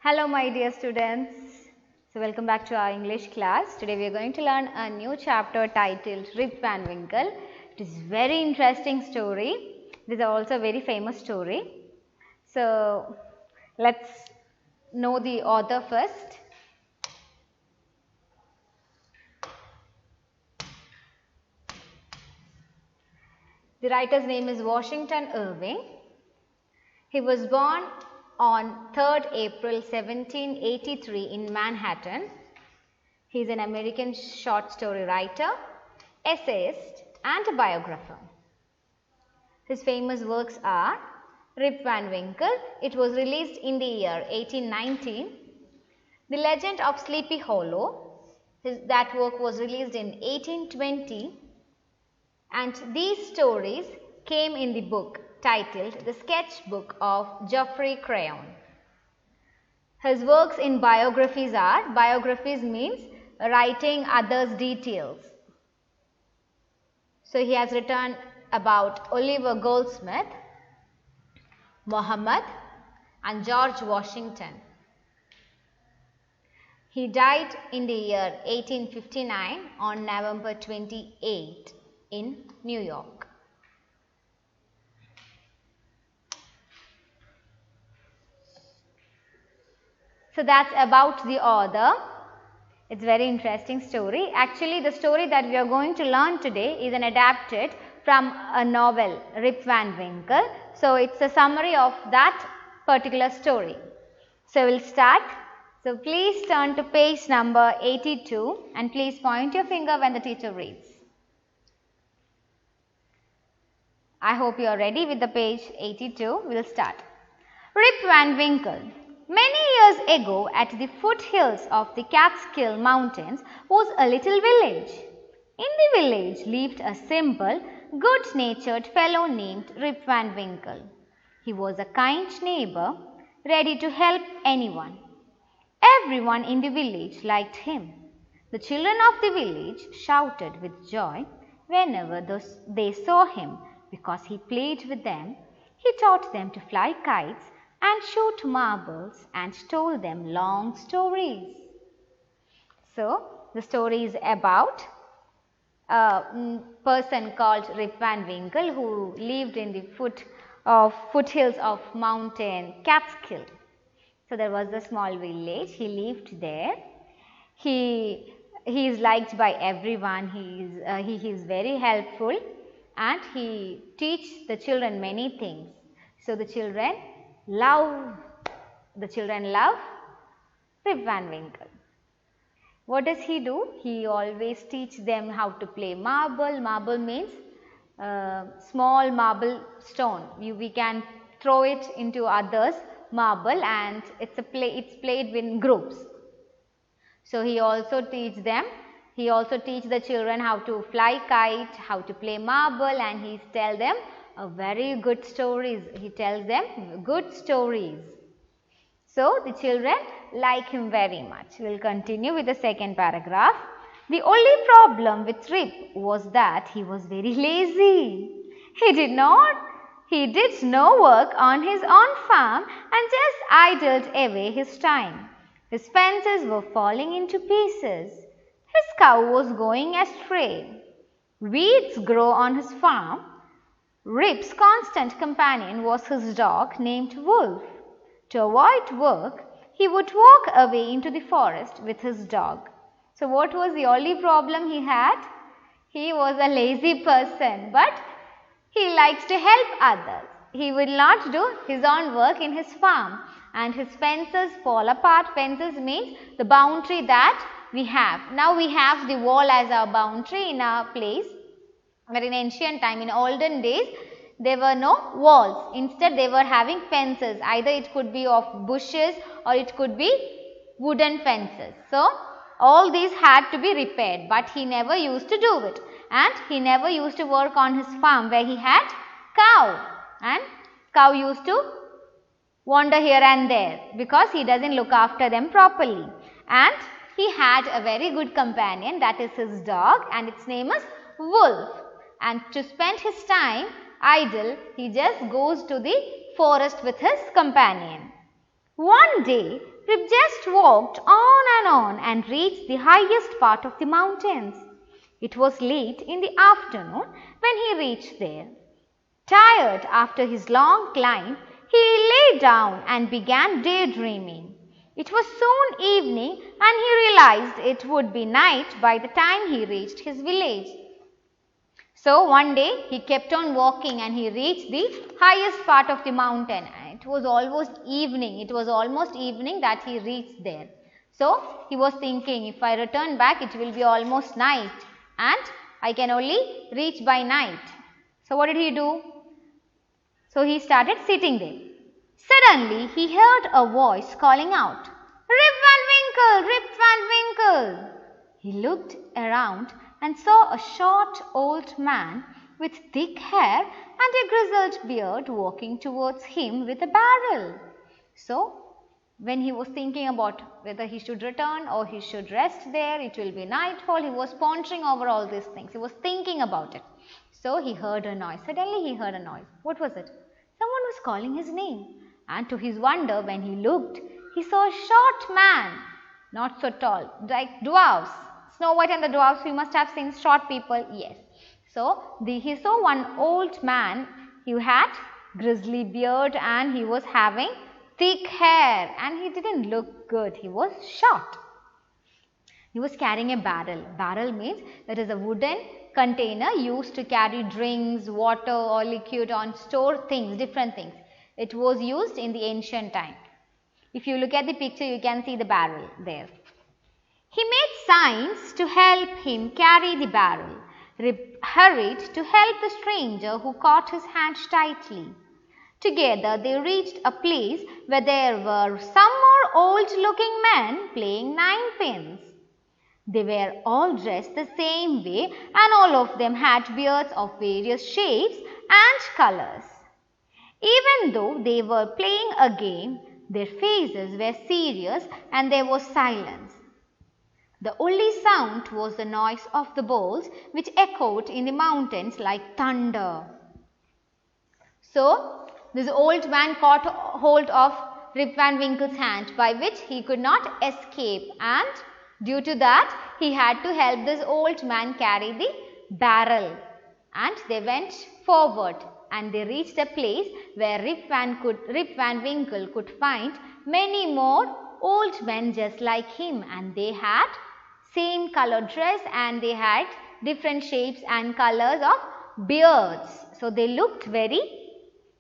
Hello my dear students. So welcome back to our English class. Today we are going to learn a new chapter titled Rip Van Winkle. It is very interesting story. It is also a very famous story. So let's know the author first. The writer's name is Washington Irving. He was born on 3rd April 1783 in Manhattan. He is an American short story writer, essayist and a biographer. His famous works are Rip Van Winkle. It was released in the year 1819. The Legend of Sleepy Hollow. That work was released in 1820. And these stories came in the book titled The Sketchbook of Geoffrey Crayon. His works in biographies are, biographies means writing others' details. So he has written about Oliver Goldsmith, Muhammad and George Washington. He died in the year 1859 on November 28 in New York. So that's about the author. It's a very interesting story. Actually, the story that we are going to learn today is an adapted from a novel, Rip Van Winkle. So it's a summary of that particular story. So we'll start. So please turn to page number 82 and please point your finger when the teacher reads. I hope you are ready with the page 82. We'll start. Rip Van Winkle. Many years ago, at the foothills of the Catskill Mountains was a little village. In the village lived a simple, good-natured fellow named Rip Van Winkle. He was a kind neighbor, ready to help anyone. Everyone in the village liked him. The children of the village shouted with joy whenever they saw him because he played with them. He taught them to fly kites and shoot marbles and told them long stories. So, the story is about a person called Rip Van Winkle who lived in the foothills of mountain Catskill. So, there was a small village. He lived there. He is liked by everyone. He is very helpful and he teaches the children many things. So, the children love Rip Van Winkle. What does he do? He always teaches them how to play marble. Marble means small marble stone. We can throw it into others' marble and it's played in groups. So he also teaches the children how to fly kite, how to play marble, and he tells them very good stories. He tells them good stories. So, the children like him very much. We will continue with the second paragraph. The only problem with Rip was that he was very lazy. He did no work on his own farm and just idled away his time. His fences were falling into pieces. His cow was going astray. Weeds grow on his farm. Rip's constant companion was his dog named Wolf. To avoid work, he would walk away into the forest with his dog. So, what was the only problem he had? He was a lazy person, but he likes to help others. He will not do his own work in his farm and his fences fall apart. Fences means the boundary that we have. Now, we have the wall as our boundary in our place. But in ancient time, in olden days, there were no walls. Instead, they were having fences. Either it could be of bushes or it could be wooden fences. So, all these had to be repaired, but he never used to do it. And he never used to work on his farm where he had cow. And cow used to wander here and there because he doesn't look after them properly. And he had a very good companion, that is his dog, and its name is Wolf. And to spend his time idle, he just goes to the forest with his companion. One day, Rip just walked on and reached the highest part of the mountains. It was late in the afternoon when he reached there. Tired after his long climb, he lay down and began daydreaming. It was soon evening and he realized it would be night by the time he reached his village. So one day he kept on walking and he reached the highest part of the mountain. It was almost evening. It was almost evening that he reached there. So he was thinking, if I return back, it will be almost night and I can only reach by night. So what did he do? So he started sitting there. Suddenly he heard a voice calling out, "Rip Van Winkle! Rip Van Winkle!" He looked around and saw a short old man with thick hair and a grizzled beard walking towards him with a barrel. So, when he was thinking about whether he should return or he should rest there, it will be nightfall, he was pondering over all these things. He was thinking about it. So, he heard a noise. Suddenly, he heard a noise. What was it? Someone was calling his name. And to his wonder, when he looked, he saw a short man, not so tall, like dwarfs. Snow White and the dwarfs, we must have seen short people, yes. So, he saw one old man, he had grizzly beard and he was having thick hair and he didn't look good, he was short. He was carrying a barrel. Barrel means it is a wooden container used to carry drinks, water or liquid on store things, different things. It was used in the ancient time. If you look at the picture, you can see the barrel there. He made signs to help him carry the barrel. Rip hurried to help the stranger who caught his hand tightly. Together they reached a place where there were some more old-looking men playing ninepins. They were all dressed the same way and all of them had beards of various shapes and colors. Even though they were playing a game, their faces were serious and there was silence. The only sound was the noise of the balls which echoed in the mountains like thunder. So, this old man caught hold of Rip Van Winkle's hand by which he could not escape and due to that he had to help this old man carry the barrel and they went forward and they reached a place where Rip Van Winkle could find many more old men just like him and they had same color dress and they had different shapes and colors of beards. So, they looked very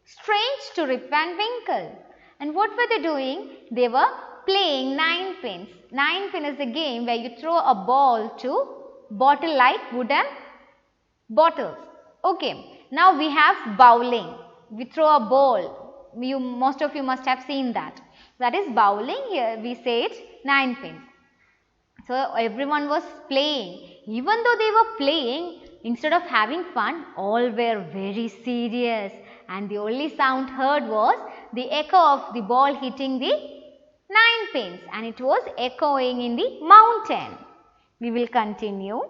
strange to Rip Van Winkle. And what were they doing? They were playing ninepins. Ninepin is a game where you throw a ball to bottle like wooden bottles. Okay, now we have bowling. We throw a ball. Most of you must have seen that. That is bowling. Here we say it ninepins. So, everyone was playing. Even though they were playing, instead of having fun, all were very serious and the only sound heard was the echo of the ball hitting the ninepins and it was echoing in the mountain. We will continue.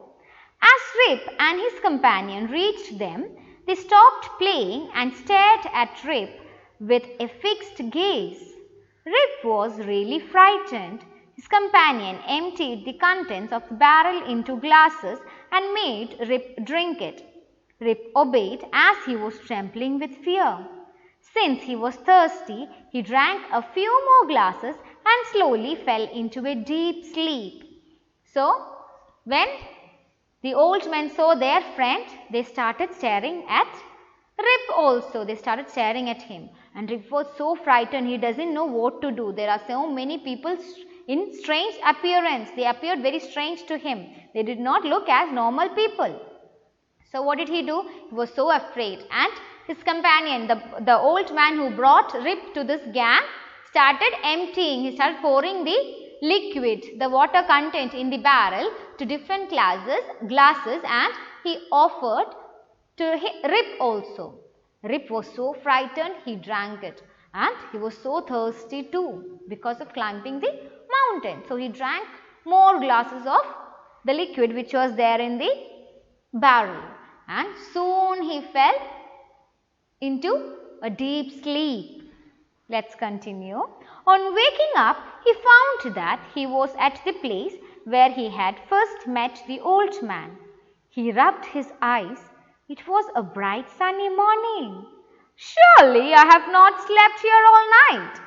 As Rip and his companion reached them, they stopped playing and stared at Rip with a fixed gaze. Rip was really frightened. His companion emptied the contents of the barrel into glasses and made Rip drink it. Rip obeyed as he was trembling with fear. Since he was thirsty, he drank a few more glasses and slowly fell into a deep sleep. So, when the old men saw their friend, they started staring at Rip also. They started staring at him and Rip was so frightened, he doesn't know what to do. There are so many people in strange appearance. They appeared very strange to him. They did not look as normal people. So, what did he do? He was so afraid and his companion, the old man who brought Rip to this gang, started emptying. He started pouring the liquid, the water content in the barrel to different glasses and he offered to Rip also. Rip was so frightened, he drank it and he was so thirsty too because of climbing the mountain. So, he drank more glasses of the liquid which was there in the barrel and soon he fell into a deep sleep. Let's continue. On waking up, he found that he was at the place where he had first met the old man. He rubbed his eyes. It was a bright sunny morning. Surely I have not slept here all night,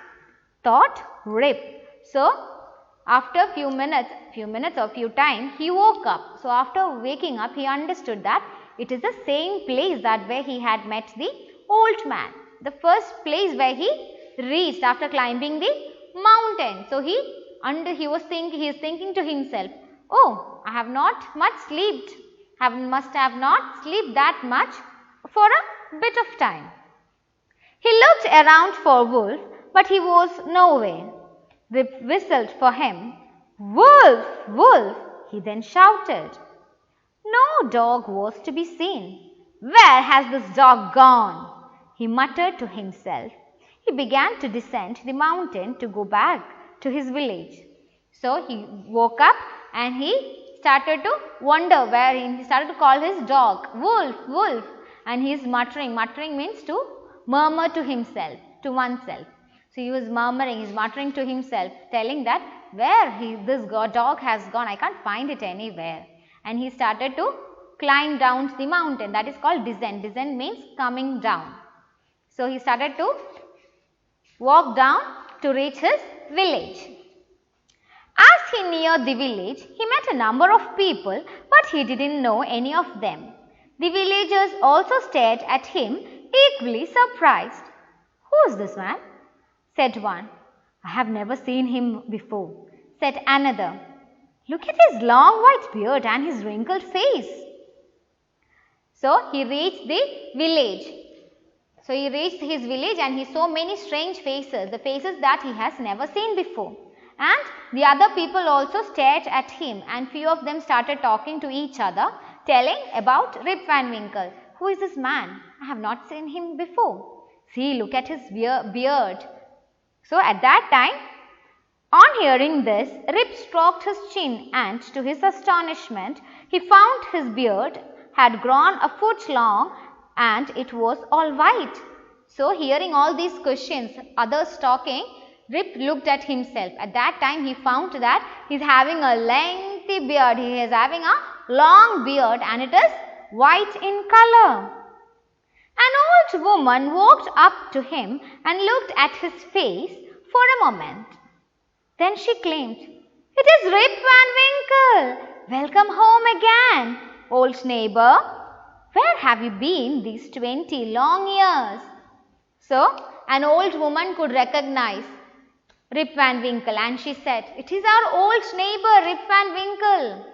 thought Rip. So, after few minutes or few time, he woke up. So, after waking up, he understood that it is the same place that where he had met the old man. The first place where he reached after climbing the mountain. So, he is thinking to himself, oh, I have not much slept. Must have not slept that much for a bit of time. He looked around for Wolf, but he was nowhere. Rip whistled for him. Wolf! Wolf! He then shouted. No dog was to be seen. Where has this dog gone? He muttered to himself. He began to descend the mountain to go back to his village. So he woke up and he started to wonder where he started to call his dog, Wolf, Wolf, and he is muttering. Muttering means to murmur to himself, to oneself. So he was murmuring, he is muttering to himself, telling that where this dog has gone, I can't find it anywhere. And he started to climb down the mountain. That is called descent. Descent means coming down. So he started to walk down to reach his village. As he neared the village, he met a number of people, but he didn't know any of them. The villagers also stared at him, equally surprised. Who is this man? Said one. I have never seen him before, said another. Look at his long white beard and his wrinkled face. So he reached the village. So he reached his village and he saw many strange faces, the faces that he has never seen before. And the other people also stared at him, and few of them started talking to each other, telling about Rip Van Winkle. Who is this man? I have not seen him before. See, look at his beard. So at that time, on hearing this, Rip stroked his chin, and to his astonishment, he found his beard had grown a foot long and it was all white. So hearing all these questions, others talking, Rip looked at himself. At that time, he found that he is having a lengthy beard. He is having a long beard and it is white in color. An old woman walked up to him and looked at his face for a moment. Then she claimed, It is Rip Van Winkle. Welcome home again, old neighbor. Where have you been these 20 long years? So, an old woman could recognize Rip Van Winkle and she said, It is our old neighbor Rip Van Winkle.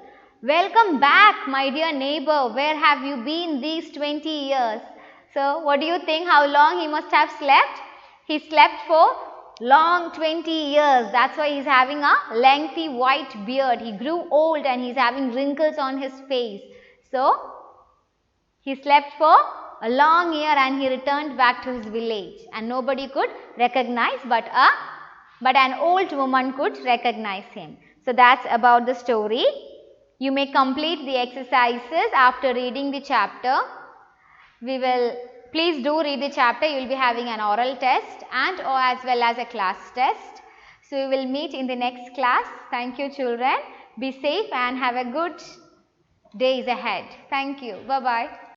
Welcome back, my dear neighbor. Where have you been these 20 years? So, what do you think how long he must have slept? He slept for long 20 years. That's why he's having a lengthy white beard. He grew old and he's having wrinkles on his face. So, he slept for a long year and he returned back to his village and nobody could recognize but an old woman could recognize him. So, that's about the story. You may complete the exercises after reading the chapter. Please do read the chapter. You will be having an oral test and or as well as a class test. So, we will meet in the next class. Thank you children. Be safe and have a good days ahead. Thank you. Bye-bye.